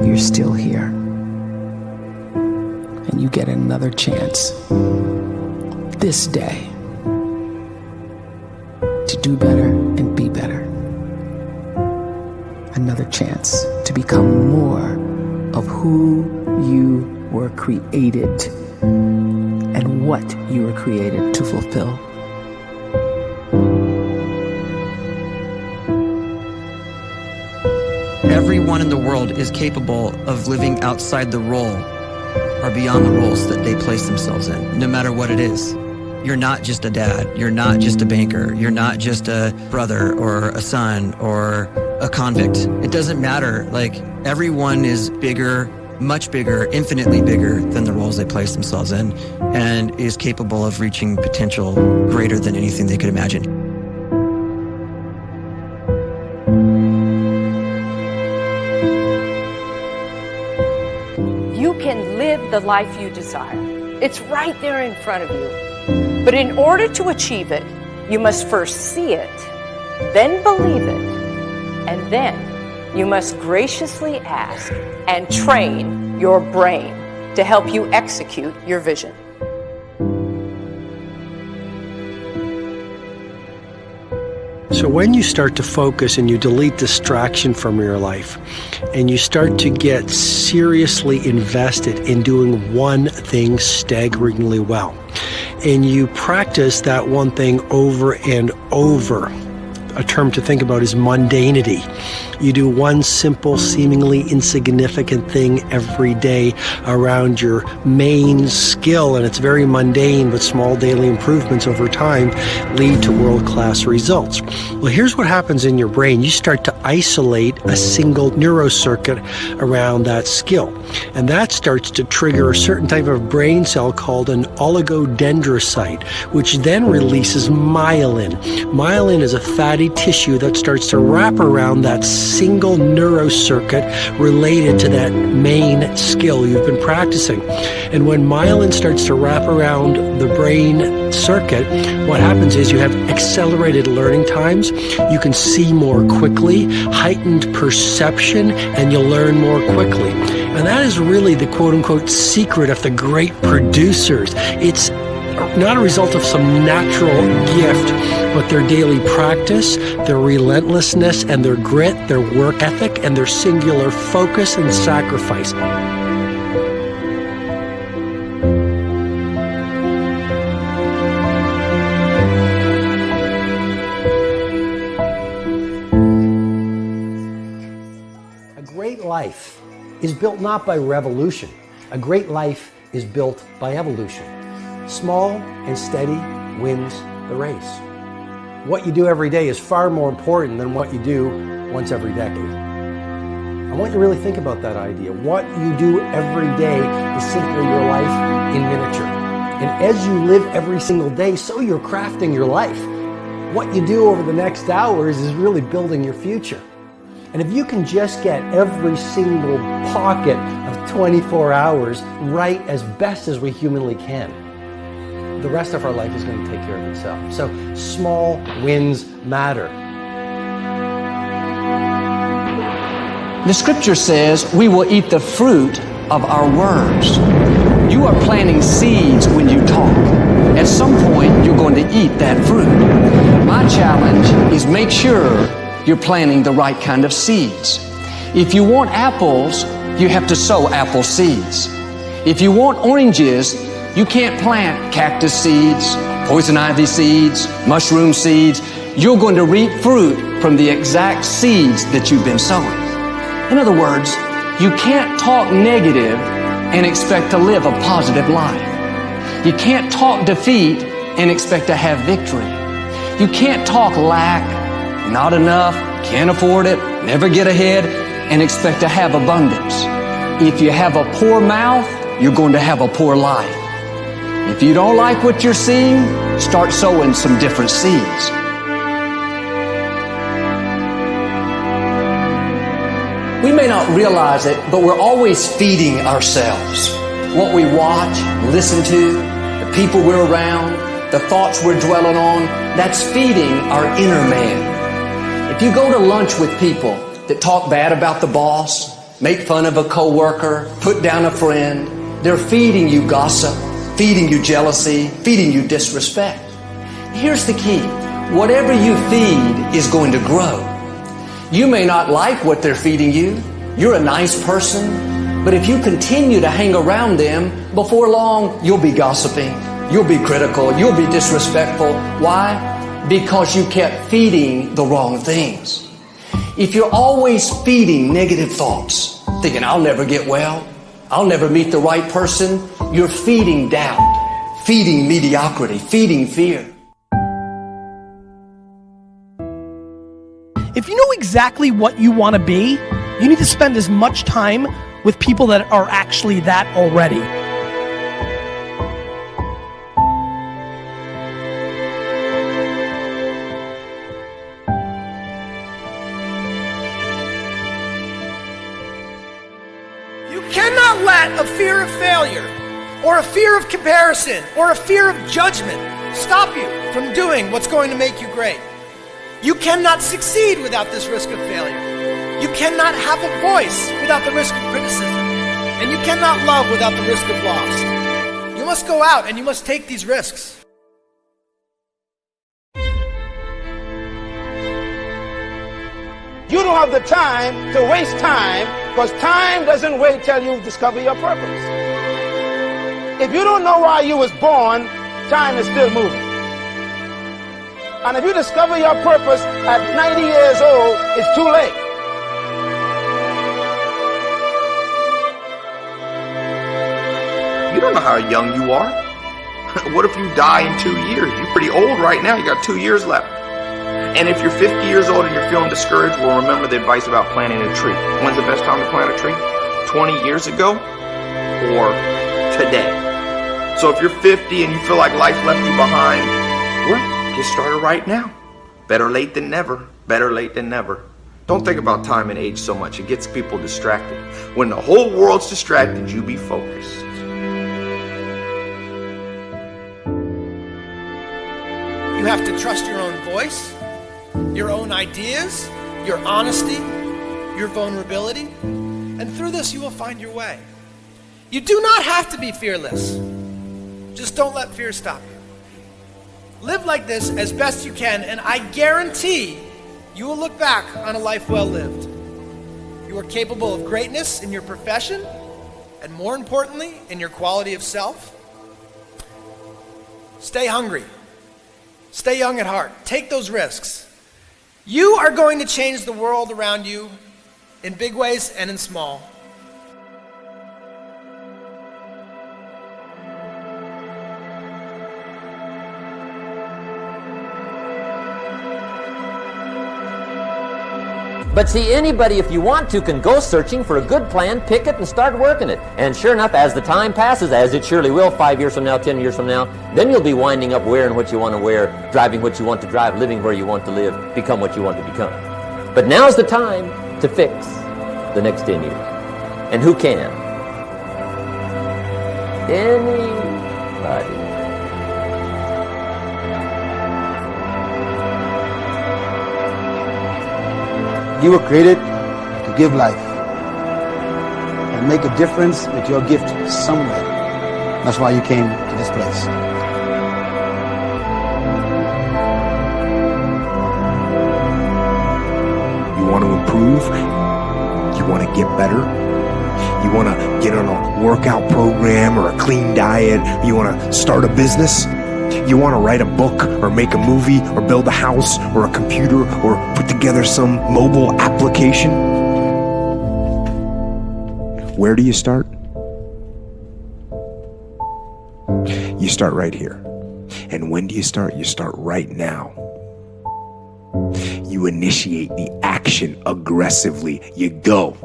you're still here. And you get another chance this day to do better and be better. Another chance to become more of who you were created and what you were created to fulfill. Everyone in the world is capable of living outside the role or beyond the roles that they place themselves in, no matter what it is. You're not just a dad, you're not just a banker, you're not just a brother or a son or a convict. It doesn't matter. Like, everyone is bigger, much bigger, infinitely bigger than the roles they place themselves in, and is capable of reaching potential greater than anything they could imagine. You can live the life you desire. It's right there in front of you. But in order to achieve it, you must first see it, then believe it, and then you must graciously ask and train your brain to help you execute your vision. So when you start to focus and you delete distraction from your life, and you start to get seriously invested in doing one thing staggeringly well, and you practice that one thing over and over, a term to think about is mundanity. You do one simple, seemingly insignificant thing every day around your main skill, and it's very mundane, but small daily improvements over time lead to world-class results. Well, here's what happens in your brain. You start to isolate a single neurocircuit around that skill, and that starts to trigger a certain type of brain cell called an oligodendrocyte, which then releases myelin. Myelin is a fatty tissue that starts to wrap around that single neurocircuit related to that main skill you've been practicing. And when myelin starts to wrap around the brain circuit, what happens is you have accelerated learning times, you can see more quickly, heightened perception, and you'll learn more quickly. And that is really the quote-unquote secret of the great producers. It's not a result of some natural gift, but their daily practice, their relentlessness and their grit, their work ethic, and their singular focus and sacrifice. A great life is built not by revolution. A great life is built by evolution. Small and steady wins the race. What you do every day is far more important than what you do once every decade. I want you to really think about that idea. What you do every day is simply your life in miniature. And as you live every single day, so you're crafting your life. What you do over the next hours is really building your future. And if you can just get every single pocket of 24 hours right as best as we humanly can, the rest of our life is going to take care of itself. So small wins matter. The scripture says we will eat the fruit of our words. You are planting seeds when you talk. At some point, you're going to eat that fruit. My challenge is make sure you're planting the right kind of seeds. If you want apples, you have to sow apple seeds. If you want oranges, you can't plant cactus seeds, poison ivy seeds, mushroom seeds. You're going to reap fruit from the exact seeds that you've been sowing. In other words, you can't talk negative and expect to live a positive life. You can't talk defeat and expect to have victory. You can't talk lack, not enough, can't afford it, never get ahead, and expect to have abundance. If you have a poor mouth, you're going to have a poor life. If you don't like what you're seeing, start sowing some different seeds. We may not realize it, but we're always feeding ourselves. What we watch, listen to, the people we're around, the thoughts we're dwelling on, that's feeding our inner man. If you go to lunch with people that talk bad about the boss, make fun of a coworker, put down a friend. They're feeding you gossip, feeding you jealousy, feeding you disrespect. Here's the key. Whatever you feed is going to grow. You may not like what they're feeding you. You're a nice person. But if you continue to hang around them, before long, you'll be gossiping. You'll be critical. You'll be disrespectful. Why? Because you kept feeding the wrong things. If you're always feeding negative thoughts, thinking, I'll never get well, I'll never meet the right person, you're feeding doubt, feeding mediocrity, feeding fear. If you know exactly what you want to be, you need to spend as much time with people that are actually that already. You cannot let a fear of failure, or a fear of comparison, or a fear of judgment stop you from doing what's going to make you great. You cannot succeed without this risk of failure. You cannot have a voice without the risk of criticism. And you cannot love without the risk of loss. You must go out and you must take these risks. You don't have the time to waste time, because time doesn't wait till you discover your purpose. If you don't know why you was born, time is still moving. And if you discover your purpose at 90 years old, it's too late. You don't know how young you are. What if you die in 2 years? You're pretty old right now. You got 2 years left. And if you're 50 years old and you're feeling discouraged, well, remember the advice about planting a tree. When's the best time to plant a tree? 20 years ago or today? So if you're 50 and you feel like life left you behind, well, get started right now. Better late than never. Better late than never. Don't think about time and age so much. It gets people distracted. When the whole world's distracted, you be focused. You have to trust your own voice, your own ideas, your honesty, your vulnerability, and through this you will find your way. You do not have to be fearless. Just don't let fear stop you. Live like this as best you can, and I guarantee you will look back on a life well lived. You are capable of greatness in your profession, and more importantly, in your quality of self. Stay hungry. Stay young at heart. Take those risks. You are going to change the world around you in big ways and in small. But see, anybody, if you want to, can go searching for a good plan, pick it, and start working it. And sure enough, as the time passes, as it surely will 5 years from now, 10 years from now, then you'll be winding up wearing what you want to wear, driving what you want to drive, living where you want to live, become what you want to become. But now's the time to fix the next 10 years. And who can? Anybody. You were created to give life and make a difference with your gift somewhere. That's why you came to this place. You want to improve? You want to get better? You want to get on a workout program or a clean diet? You want to start a business? You want to write a book or make a movie or build a house or a computer or put together some mobile application? Where do you start? You start right here. And when do you start? You start right now. You initiate the action aggressively. You go.